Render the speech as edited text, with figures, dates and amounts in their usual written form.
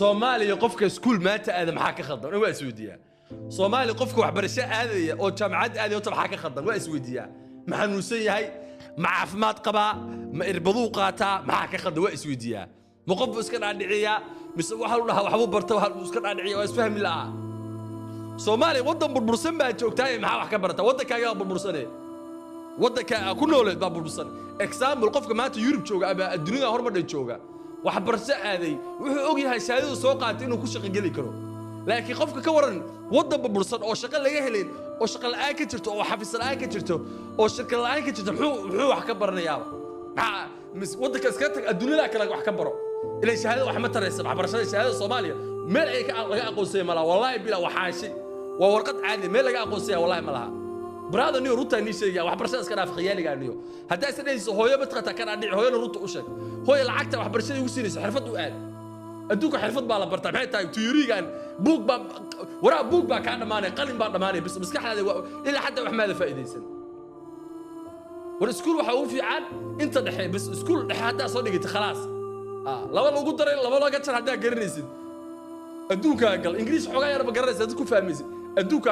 Soomaaliya qofka iskuul maanta aad maxaa ka khaldan waa isweydiiyaa Soomaaliya qofka waxbarasho aadaya oo jaamacad aadaya oo maxaa ka khaldan waa isweydiiyaa ma xanuunsan yahay ma caafimaad qabaa ma irbaduu qaataa maxaa ka khaldan waa isweydiiyaa ma qof iska dhaadhiciya mise waxa uu dhahaa waxbu barto waxa uu iska dhaadhiciya waa isfahmi laa Soomaaliya wadan burbursan baa joogtaa maxaa wax ka barata wadankaaga burbursanay wadanka ku nooleed baa burbursan example qofka maanta Yurub jooga ama adduunka hormadhay jooga waxbarasho aaday wuxuu og yahay shahaadada soo qaatay inuu ku shaqo gali karo laakiin qofka ka waran wadan burbursan oo shaqo laga helin oo shaqo la'aan ka jirto oo xafiis la'aan ka jirto oo shirkad la'aan ka jirto muxuu wax ka baranayaa wadanka iska tag adduunka kale wax ka baro ilaa shahaadada wax ma taraysan waxbarashada shahaadada Soomaaliya meel ay laga aqoonsay malaha wallahi bila waxaashi waa warqad caadi meel laga aqoonsay wallahi malaha brother niyo ruta ni sheegay waxbarashada iska dhaaf khiyaaliga niyo hadaa isdheeyso hooyo badqata kana dhici hooyo ruta u sheeg hooyo lacagta waxbarashada ugu siinaysa xirfad u aad adduunka xirfad baa la bartaa maxay tahay teorigan buug ba waraa buug ba ka dhamaanay qalin ba dhamaanay bis maskaxdaada ilaa xataa wax maada faa'iideysan war iskuul waxa uu fiican inta dhaxay bis iskuul dhaxay hadaa soo dhigtay khalaas laba lagu daray laba laga jar hadaa garanaysid adduunka gal ingiriis xogaa yar ba garanaysid ku fahmaysid adduunka